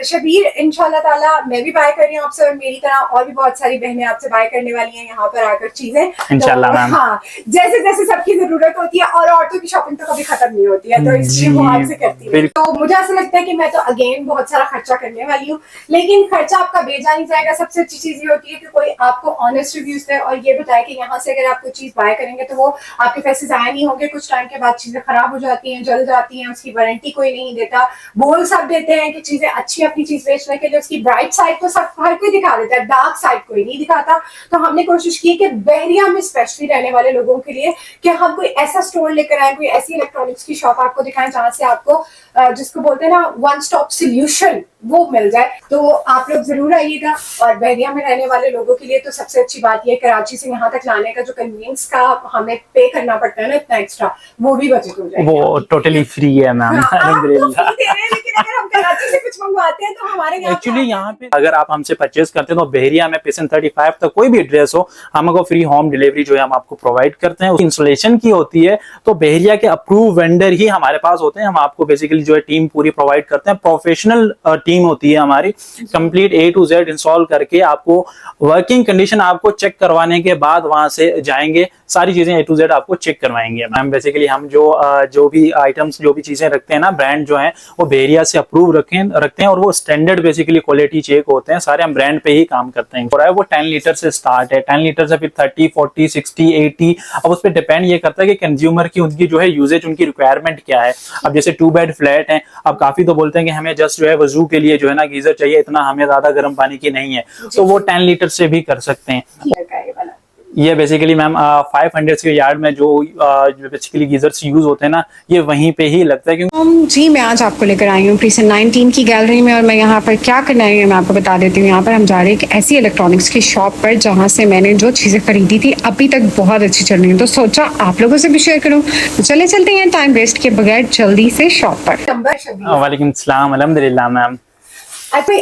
शबीर इंशाल्लाह ताला मैं भी बाय कर रही हूँ आपसे, और मेरी तरह और भी बहुत सारी बहनें आपसे बाय करने वाली हैं यहाँ पर आकर चीजें इंशाल्लाह मैम। हाँ, जैसे जैसे सबकी जरूरत होती है, और औरतों की शॉपिंग तो कभी खत्म नहीं होती है, तो इसलिए वो आपसे करती है। तो मुझे ऐसा लगता है कि मैं तो अगेन बहुत सारा खर्चा करने वाली हूँ, लेकिन खर्चा आपका बेजा नहीं जाएगा। सबसे अच्छी चीज ये होती है कि कोई आपको ऑनेस्ट रिव्यूज दे और ये बताए कि यहाँ से अगर आप कोई चीज बाय करेंगे तो वो आपके पैसे जाया नहीं होंगे। कुछ टाइम के बाद चीजें खराब हो जाती हैं, जल जाती हैं, उसकी वारंटी कोई नहीं देता। बोल सब देते हैं कि चीजें अच्छी, अपनी चीज बेचने के लिए उसकी ब्राइट साइड तो सब हर कोई दिखा देता है, डार्क साइड कोई नहीं दिखाता। तो हमने कोशिश की कि बहरिया में स्पेशली रहने वाले लोगों के लिए कि हम कोई ऐसा स्टोर लेकर आए, कोई ऐसी इलेक्ट्रॉनिक्स की शॉप आपको दिखाएं जहां से आपको जिसको बोलते हैं ना वन स्टॉप सोल्यूशन, वो मिल जाए। तो आप लोग जरूर आइएगा। और बहरिया में रहने वाले लोगों के लिए तो सबसे अच्छी बात यह, कराची से यहाँ तक लाने का जो कन्वीनियंस का हमें पे करना पड़ता है ना इतना एक्स्ट्रा, वो भी बचत हो जाएगा। वो टोटली फ्री है मैम, अल्हम्दुलिल्लाह। लेकिन अगर हम कराची से कुछ मंगवाते हैं तो हमारे एक्चुअली यहाँ पे अगर आप हमसे परचेज करते हैं तो बहरिया में पेशन 35 तक कोई भी एड्रेस हो, हमको फ्री होम डिलीवरी जो है हम आपको प्रोवाइड करते हैं। इंस्टॉलेशन की होती है तो बहरिया के अप्रूव वेंडर ही हमारे पास होते हैं। हम आपको बेसिकली जो है टीम पूरी प्रोवाइड करते हैं, प्रोफेशनल टीम होती है हमारी, complete A to Z install करके आपको वर्किंग कंडीशन आपको चेक करवाने के बाद वहां से जाएंगे, सारी चीजें A to Z आपको चेक करवाएंगे मैम। बेसिकली हम जो भी आइटम्स, जो भी चीजें रखते हैं ना, ब्रांड जो है वो बहरिया से अप्रूव रखते हैं और वो स्टैंडर्ड बेसिकली क्वालिटी चेक होते हैं, सारे हम ब्रांड पे ही काम करते हैं। और वो 10 लीटर से स्टार्ट है, 10 लीटर से फिर 30, 40, 60, 80, अब उस पर डिपेंड ये करता है कि कंज्यूमर की उनकी जो है यूजेज, उनकी रिक्वायरमेंट क्या है। अब जैसे 2 बेड फ्लैट है, अब काफी तो बोलते हैं कि हमें जस्ट जो है वजू के लिए जो है ना गीजर चाहिए, इतना हमें ज्यादा गर्म पानी की नहीं है, तो वो 10 लीटर से भी कर सकते हैं। ये बेसिकली मैम 500 के यार्ड में जो बेसिकली गीजर्स यूज होते हैं ना, ये वहीं पे ही लगता है। क्योंकि जी मैं आज आपको लेकर आई हूँ प्रीसन 19 की गैलरी में, और मैं यहाँ पर क्या करना है मैं आपको बता देती हूँ। यहाँ पर हम जा रहे हैं एक ऐसी इलेक्ट्रॉनिक्स की शॉप पर जहाँ से मैंने जो चीज़ें खरीदी थी अभी तक बहुत अच्छी चल रही है, तो सोचा आप लोगों से भी शेयर करूँ। तो चलते हैं टाइम वेस्ट के बगैर जल्दी से शॉप पर। वालेकुम सलाम, अल्हम्दुलिल्लाह मैम।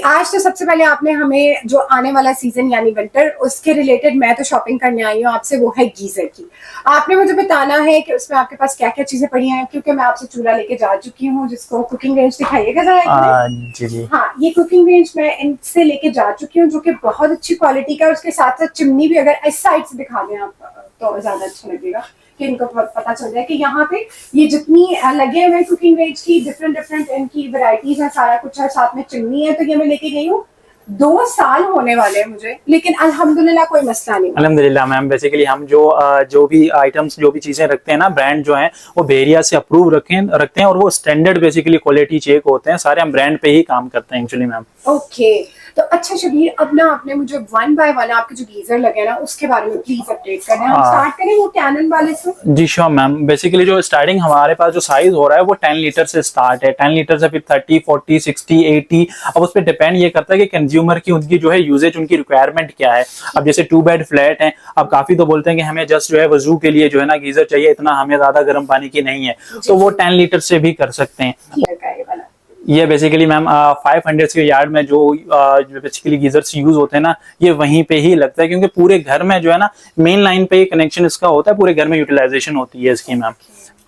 आज तो सबसे पहले आपने हमें जो आने वाला सीजन यानी विंटर, उसके रिलेटेड मैं तो शॉपिंग करने आई हूँ आपसे, वो है गीजर की। आपने मुझे बताना है कि उसमें आपके पास क्या क्या चीजें पड़ी हैं, क्योंकि मैं आपसे चूल्हा लेके जा चुकी हूँ जिसको कुकिंग रेंज दिखाइएगा जरा। जी जी हाँ, ये कुकिंग रेंज मैं इनसे लेके जा चुकी हूँ, जो कि बहुत अच्छी क्वालिटी का है। उसके साथ साथ चिमनी भी अगर इस साइड से दिखा दें आप तो ज्यादा अच्छा लगेगा कि इनको पता चल जाए कि यहाँ पे ये जितनी लगे हुए कुकिंग रेंज की डिफरेंट इनकी वैरायटीज है, सारा कुछ है, साथ में चिमनी है। तो ये मैं लेके गई हूँ, 2 साल होने वाले हैं मुझे, लेकिन अल्हम्दुलिल्लाह कोई मसला नहीं। अल्हम्दुलिल्लाह मैम। बेसिकली हम जो भी आइटम्स, जो भी चीजें रखते हैं ना, ब्रांड जो है वो बहरिया से अप्रूव रखते हैं और वो स्टैंडर्ड बेसिकली क्वालिटी चेक होते हैं, सारे हम ब्रांड पे ही काम करते हैं एक्चुअली मैम। ओके, तो अच्छा शबीर, अब ना आपने मुझे 1 बाय 1 आपके जो गीजर लगे ना उसके बारे में प्लीज अपडेट करें। हम स्टार्ट करें वो कैनन वाले से। जी श्योर मैम। बेसिकली जो स्टार्टिंग हमारे पास जो साइज हो रहा है वो 10 लीटर से स्टार्ट है, 10 लीटर से फिर 30, 40, 60, 80, अब उस पर डिपेंड ये करता है कि कंज्यूमर की उनकी जो है यूजेज, उनकी रिक्वायरमेंट क्या है। अब जैसे 2 बेड फ्लैट है, अब काफी तो बोलते हैं कि हमें जस्ट जो है वजू के लिए जो है ना गीजर चाहिए, इतना हमें ज्यादा गर्म पानी की नहीं है, तो वो 10 लीटर से भी कर सकते हैं। ये बेसिकली मैम 500 के यार्ड में जो बेसिकली गीजर्स यूज होते हैं ना, ये वहीं पे ही लगता है, क्योंकि पूरे घर में जो है ना मेन लाइन पे कनेक्शन इसका होता है, पूरे घर में यूटिलाइजेशन होती है इसकी मैम।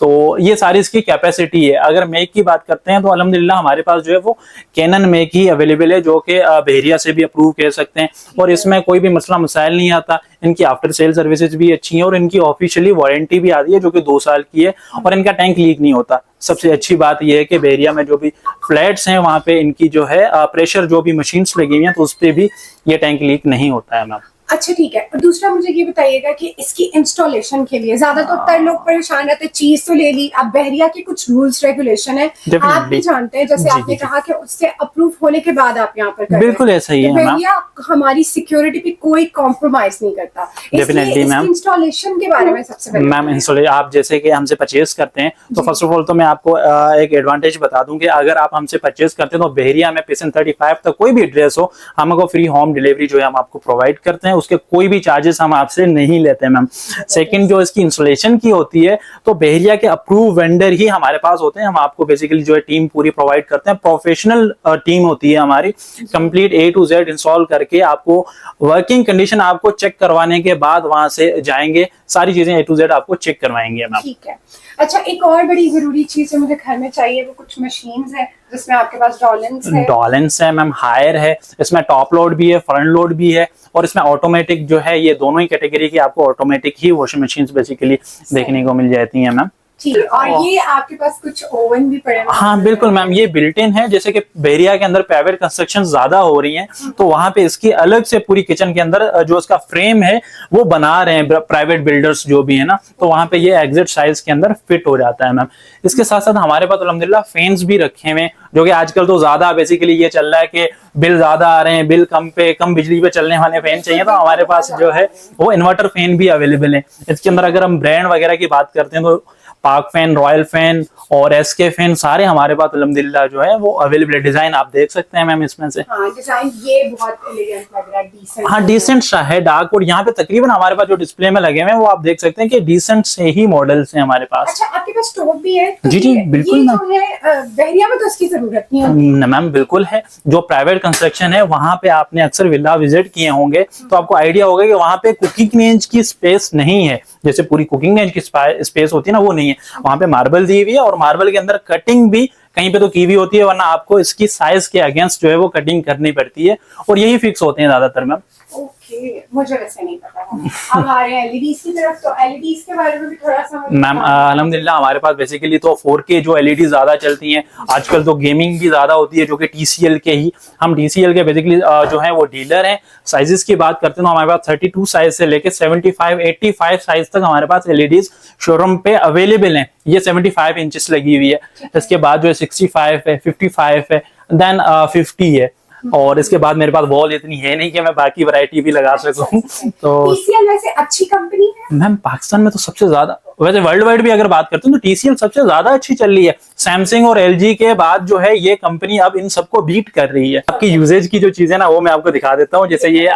तो ये सारी इसकी कैपेसिटी है। अगर मेक की बात करते हैं तो अल्हम्दुलिल्लाह हमारे पास जो है वो कैनन मेक ही अवेलेबल है, जो कि बहरिया से भी अप्रूव कह सकते हैं, और इसमें कोई भी मसला मसाइल नहीं आता। इनकी आफ्टर सेल सर्विसेज भी अच्छी हैं और इनकी ऑफिशियली वारंटी भी आती है जो कि 2 साल की है, और इनका टैंक लीक नहीं होता। सबसे अच्छी बात यह है कि बहरिया में जो भी फ्लैट्स हैं वहां पे इनकी जो है प्रेशर जो भी मशीन्स लगी हुई हैं तो उस पर भी ये टैंक लीक नहीं होता है मैम। अच्छा ठीक है। और दूसरा मुझे ये बताइएगा कि इसकी इंस्टॉलेशन के लिए ज्यादातर लोग परेशान रहते हैं, चीज तो ले ली, अब बहरिया के कुछ रूल्स रेगुलेशन है आप भी जानते हैं, जैसे आपने कहा कि उससे अप्रूव होने के बाद आप यहाँ पर बिल्कुल ऐसा ही है। बहरिया हमारी सिक्योरिटी पे कोई कॉम्प्रोमाइज नहीं करता। Definitely ma'am. इंस्टॉलेशन के बारे में सबसे पहले मैम, इंस्टॉलेशन आप जैसे कि हमसे परचेज करते हैं तो फर्स्ट ऑफ ऑल तो मैं आपको एक एडवांटेज बता दूं कि अगर आप हमसे परचेज करते हैं तो बहरिया में पेशन 35 तक कोई भी एड्रेस हो, हमको फ्री होम डिलीवरी जो है हम आपको प्रोवाइड करते हैं, उसके कोई भी चार्जेस हम आपसे नहीं लेते हैं मैम। सेकंड, जो इसकी इंस्टॉलेशन की होती है तो बहरिया के अप्रूव वेंडर ही हमारे पास होते हैं। हम आपको बेसिकली जो है टीम पूरी प्रोवाइड करते हैं, प्रोफेशनल टीम होती है हमारी, complete A to Z install करके आपको वर्किंग कंडीशन आपको चेक करवाने के बाद वहां से जाएंगे, सारी चीजें A to Z आपको चेक करवाएंगे मैम। ठीक है। अच्छा, एक और बड़ी जरूरी चीज जो मुझे घर में चाहिए वो कुछ मशीन्स है जिसमें आपके पास डॉलेंस है मैम, हायर है, इसमें टॉप लोड भी है, फ्रंट लोड भी है, और इसमें ऑटोमेटिक जो है, ये दोनों ही कैटेगरी की आपको ऑटोमेटिक ही वॉशिंग मशीन बेसिकली देखने को मिल जाती है मैम। ठीक है, और ये आपके पास कुछ ओवन भी पड़े हैं? हाँ बिल्कुल मैम, ये बिल्ट इन है। जैसे कि बहरिया के अंदर प्राइवेट कंस्ट्रक्शन ज्यादा हो रही हैं, तो वहां पे इसकी अलग से पूरी किचन के अंदर जो इसका फ्रेम है वो बना रहे हैं प्राइवेट बिल्डर्स जो भी है ना, तो वहां पे ये एग्जैक्ट साइज के अंदर फिट हो जाता है मैम। इसके साथ साथ हमारे पास अल्हम्दुलिल्लाह फैंस भी रखे हुए, जो कि आजकल तो ज्यादा बेसिकली ये चल रहा है कि बिल ज्यादा आ रहे हैं, बिल कम बिजली पे चलने वाले फैन चाहिए, तो हमारे पास जो है वो इन्वर्टर फैन भी अवेलेबल है। इसके अंदर अगर हम ब्रांड वगैरह की बात करते हैं तो पार्क फैन, रॉयल फैन और एसके फैन सारे हमारे पास अल्हम्दुलिल्लाह जो है वो अवेलेबल है। डिजाइन आप देख सकते हैं मैम इसमें से। हाँ, डिजाइन ये बहुत एलिगेंट लग रहा है, डिसेंट। हाँ डिसेंट सा है, डार्क। और यहाँ पे तकरीबन हमारे पास जो डिस्प्ले में लगे हुए हैं वो आप देख सकते हैं कि डिसेंट से ही मॉडल्स हैं हमारे पास। अच्छा, आपके पास स्टोव भी है? तो जी जी बिल्कुल मैम। बहरिया में तो इसकी जरूरत नहीं होती मैम, बिल्कुल है। जो प्राइवेट कंस्ट्रक्शन है वहां पे आपने अक्सर विला विजिट किए होंगे, तो आपको आइडिया होगा कि वहां पे कुकिंग रेंज की स्पेस नहीं है, जैसे पूरी कुकिंग रेंज की स्पेस होती है ना, वो नहीं है। वहां पे मार्बल दी हुई है, और मार्बल के अंदर कटिंग भी कहीं पे तो की हुई होती है, वरना आपको इसकी साइज के अगेंस्ट जो है वो कटिंग करनी पड़ती है, और यही फिक्स होते हैं ज्यादातर मैम। ओके, मुझे वैसे नहीं पता था। अब आ रहे हैं एलईडीज की तरफ, तो एलईडीज के बारे में भी थोड़ा सा मैम अल्हम्दुलिल्लाह हमारे पास बेसिकली तो 4K जो एलईडी ज्यादा चलती हैं, आजकल तो गेमिंग भी ज्यादा होती है, जो कि TCL के ही, हम TCL के बेसिकली जो है वो डीलर हैं। साइजेस की बात करते हैं तो हमारे पास 32 साइज से लेके 75 85 साइज तक हमारे पास एलईडीज शोरूम पे अवेलेबल हैं। ये 75 इंचेस लगी हुई है, इसके बाद जो है 65 है, 55 है, देन 50 है, और इसके बाद मेरे पास वॉल इतनी है नहीं कि मैं बाकी वैरायटी भी लगा सकूं। तो TCL वैसे अच्छी कंपनी है मैम, पाकिस्तान में तो सबसे ज्यादा, वैसे वर्ल्ड वाइड भी अगर बात करते हैं तो TCL सबसे ज्यादा अच्छी चल रही है। सैमसंग और LG के बाद जो है ये कंपनी अब इन सबको बीट कर रही है। आपकी यूजेज की जो चीजें ना वो मैं आपको दिखा देता हूँ। जैसे ये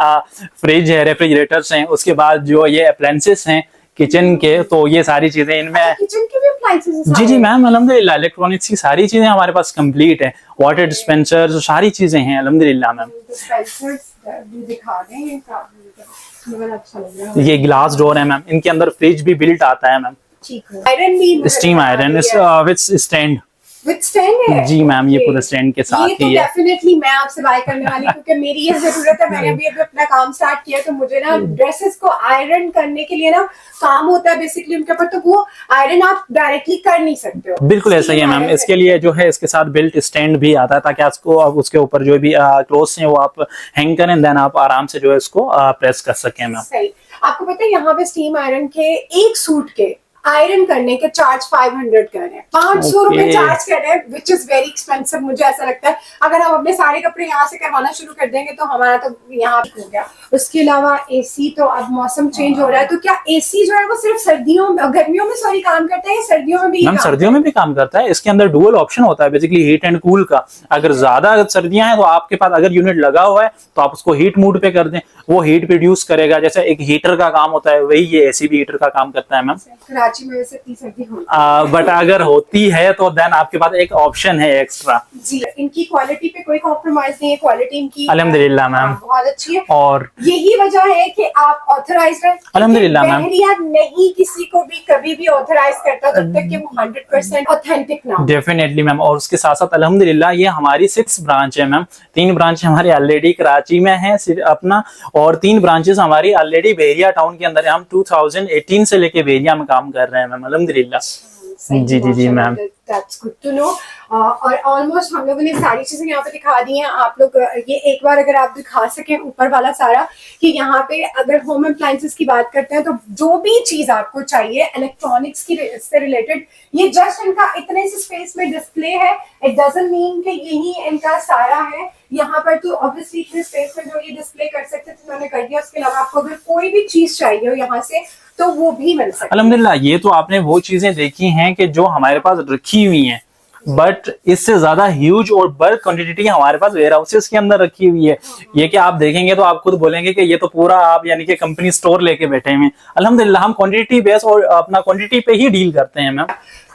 फ्रिज है, रेफ्रिजरेटर्स हैं, उसके बाद जो ये अप्लायंसेस हैं किचन के, तो ये सारी चीजें इनमें। किचन के भी अप्लायंसेस? जी जी मैम, अल्हम्दुलिल्लाह इलेक्ट्रॉनिक्स की सारी चीजें हमारे पास कंप्लीट है। वाटर डिस्पेंसर सारी चीजें हैं अल्हम्दुलिल्लाह मैम। डिस्पेंसर्स भी दिखा दें, ये काफी अच्छा लग रहा है। ये ग्लास डोर है मैम, इनके अंदर फ्रिज भी बिल्ट आता है मैम। ठीक है, आयरन भी, steam iron with stand. With stand है? जी मैम, ये पूरा स्टैंड के साथ ये तो ही है। डेफिनेटली मैं आपसे बाय करने वाली, क्योंकि मेरी ये जरूरत है। मैंने अभी अपना काम स्टार्ट किया, तो मुझे ना ड्रेसेस को आयरन करने के लिए ना काम होता है बेसिकली उनके ऊपर, तो वो आयरन आप डायरेक्टली कर नहीं सकते हो। बिल्कुल ऐसा ही है मैम। इसके लिए जो है इसके साथ बिल्ट स्टैंड भी आता है, ताकि आपको अब उसके ऊपर जो भी क्लोथ्स हैं वो आप हैंग करें, देन आप आराम से जो है इसको प्रेस कर सकें मैम। सही। आपको पता है यहाँ पे स्टीम आयरन के एक सूट के आयरन करने के चार्ज 500 कर रहे हैं, 500 रुपए चार्ज कर रहे हैं, विच इज वेरी एक्सपेंसिव। मुझे ऐसा लगता है अगर हम अपने सारे कपड़े यहाँ से करवाना शुरू कर देंगे तो हमारा तो यहाँ हो गया। उसके अलावा एसी, तो अब मौसम चेंज हो रहा है, तो क्या एसी जो है वो सिर्फ सर्दियों गर्मियों में सॉरी काम करता है या सर्दियों में भी? मैम सर्दियों में भी काम करता है। इसके अंदर डुअल ऑप्शन होता है बेसिकली हीट एंड कूल का। अगर ज्यादा सर्दियां हैं तो आपके पास अगर यूनिट लगा हुआ है तो आप उसको हीट मोड पे कर दें, वो हीट प्रोड्यूस करेगा। जैसे एक हीटर का काम होता है वही ये एसी भी हीटर का काम करता है मैम। कराची में वैसे इतनी सर्दी होती है, बट अगर होती है तो देन आपके पास एक ऑप्शन है एक्स्ट्रा। जी। इनकी क्वालिटी पे कोई कॉम्प्रोमाइज नहीं है, क्वालिटी इनकी अल्हम्दुलिल्लाह मैम बहुत अच्छी है, और यही वजह है कि आप ऑथराइज्ड हैं। अल्हम्दुलिल्लाह मैम। बहरिया नहीं किसी को भी कभी भी ऑथराइज करता जब तक कि वो 100% ऑथेंटिक ना हो। Definitely ma'am. और उसके साथ साथ अल्हम्दुलिल्लाह ये हमारी 6 ब्रांच है मैम। 3 ब्रांच हमारे ऑलरेडी कराची में है अपना, और 3 ब्रांचेस हमारी ऑलरेडी बहरिया टाउन के अंदर है। हम 2018 से लेके बहरिया में काम कर रहे हैं मैम अल्हम्दुलिल्लाह। जी जी जी ma'am. That's good to know। और ऑलमोस्ट हम लोगों ने सारी चीजें यहाँ पे दिखा दी हैं। आप लोग ये एक बार अगर आप दिखा सकें ऊपर वाला सारा, कि यहाँ पे अगर होम अप्लायंसेस की बात करते हैं तो जो भी चीज आपको चाहिए इलेक्ट्रॉनिक्स की से रिलेटेड, ये जस्ट इनका इतने से स्पेस में डिस्प्ले है। इट डजंट मीन कि यही इनका सारा है। यहाँ पर तो ऑब्वियसली इतने स्पेस में जो ये डिस्प्ले कर सकते थे उन्होंने कर दिया। उसके अलावा आपको अगर कोई भी चीज चाहिए हो यहाँ से तो वो भी मिल सकता है। अल्हम्दुलिल्लाह ये तो आपने वो चीजें देखी हैं कि जो हमारे पास रखी हुई हैं, बट इससे ज्यादा ह्यूज और बल्क क्वांटिटी हमारे पास वेयर हाउसेस के अंदर रखी हुई है। ये कि आप देखेंगे तो आप खुद बोलेंगे कि ये तो पूरा आप यानी कि कंपनी स्टोर लेके बैठे हैं। अल्हम्दुलिल्लाह हम क्वांटिटी बेस और अपना क्वांटिटी पे ही डील करते हैं मैम।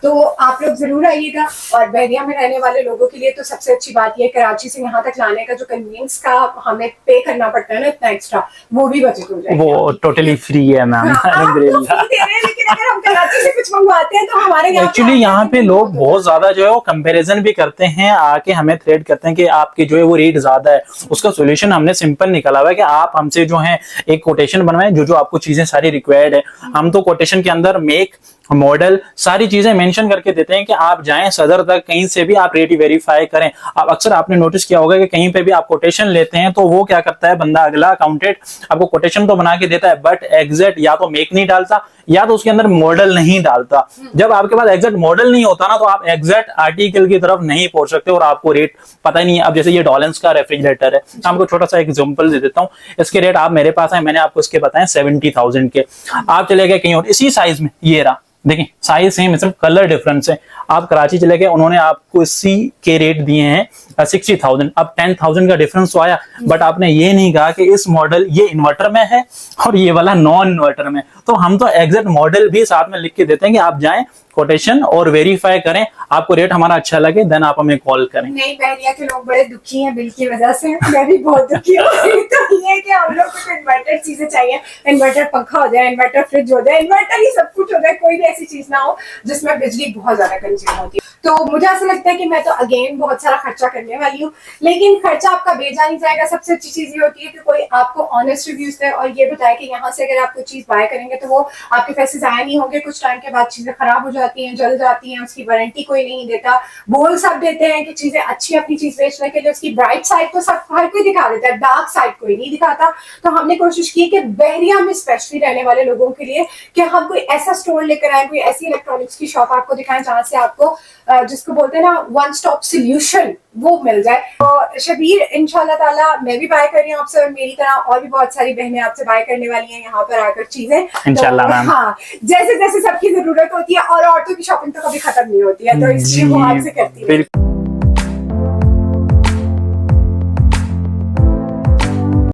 तो आप लोग जरूर आइएगा। और बहरिया में रहने वाले लोगों के लिए तो सबसे अच्छी बात यह है कराची से यहाँ तक लाने का जो कन्वीनियंस का हमें पे करना पड़ता है ना इतना एक्स्ट्रा, वो भी बचत हो जाएगी। वो टोटली फ्री है मैम अल्हम्दुलिल्लाह। लेकिन लेकिन अगर हम कराची से कुछ मंगवाते हैं तो हमारे यहाँ एक्चुअली यहाँ पे लोग बहुत ज्यादा जो है वो कंपैरिजन भी करते हैं, आके हमें थ्रेड करते हैं कि आपके जो है वो रेट ज्यादा है। उसका सोल्यूशन हमने सिंपल निकाला हुआ है कि आप हमसे जो है एक कोटेशन बनवाएं, जो जो आपको चीजें सारी रिक्वायर्ड है। हम तो कोटेशन के अंदर मेक, मॉडल, सारी चीजें मेंशन करके देते हैं कि आप जाएं सदर तक, कहीं से भी आप रेट वेरीफाई करें। अब अक्सर आपने नोटिस किया होगा कि कहीं पे भी आप कोटेशन लेते हैं तो वो क्या करता है बंदा, अगला अकाउंटेंट आपको कोटेशन तो बना के देता है बट एग्जैक्ट या तो मेक नहीं डालता या तो उसके अंदर मॉडल नहीं डालता। जब आपके पास एग्जैक्ट मॉडल नहीं होता ना तो आप एग्जैक्ट आर्टिकल की तरफ नहीं पहुंच सकते और आपको रेट पता ही नहीं है। अब जैसे ये डॉलेंस का रेफ्रिजरेटर है, आपको छोटा सा एग्जांपल दे देता हूँ। इसके रेट आप मेरे पास है, मैंने आपको इसके बताए 70,000 के। आप चले गए कहीं और इसी साइज में, ये रहा देखिए साइज सेम है, सिर्फ कलर डिफरेंस है। आप कराची चले गए, उन्होंने आपको इसी के रेट दिए हैं 60,000। अब 10,000 का डिफरेंस तो आया, बट आपने ये नहीं कहा कि इस मॉडल ये इन्वर्टर में है और ये वाला नॉन इन्वर्टर में। तो हम तो एग्जैक्ट मॉडल भी साथ में लिख के देते हैं कि आप जाएं कोटेशन और वेरीफाई करें, आपको रेट हमारा अच्छा लगे देन आप हमें कॉल करें। नहीं, बहरिया के लोग बड़े दुखी हैं बिल की वजह से, मैं भी बहुत दुखी हूँ। तो ये है कि हम लोग को इन्वर्टर चीजें चाहिए, इन्वर्टर पंखा हो जाए, इन्वर्टर फ्रिज हो जाए, इन्वर्टर ही सब कुछ हो जाए, कोई भी ऐसी चीज ना हो जिसमें बिजली बहुत ज्यादा कंज्यूम होती है। तो मुझे ऐसा लगता है कि मैं तो अगेन बहुत सारा खर्चा करने वाली हूँ, लेकिन खर्चा आपका बेजा नहीं जाएगा। सबसे अच्छी चीज ये होती है कि कोई आपको ऑनेस्ट रिव्यूज दे और ये बताए कि यहाँ से अगर आप कोई चीज बाय करेंगे तो वो आपके पैसे जाया नहीं होंगे। कुछ टाइम के बाद चीजें खराब हो जाती हैं, जल जाती हैं, उसकी वारंटी कोई नहीं देता। बोल सब देते हैं कि चीजें अच्छी, अपनी चीज बेचने के लिए उसकी ब्राइट साइड तो सब हर कोई दिखा देता है, डार्क साइड कोई नहीं दिखाता। तो हमने कोशिश की कि बहरिया में स्पेशली रहने वाले लोगों के लिए कि हम कोई ऐसा स्टोर लेकर आए, कोई ऐसी इलेक्ट्रॉनिक्स की शॉप आपको दिखाएं जहां से आपको जिसको बोलते हैं ना वन स्टॉप सोल्यूशन, वो मिल जाए। तो शबीर इंशाल्लाह ताला मैं भी बाय कर रही हूँ आपसे, और मेरी तरह और भी बहुत सारी बहनें आपसे बाय करने वाली हैं यहाँ पर आकर चीजें इंशाल्लाह मैम। हाँ, जैसे जैसे सबकी जरूरत होती है, और औरतों की शॉपिंग तो कभी खत्म नहीं होती है, तो इसलिए वो आपसे करती है।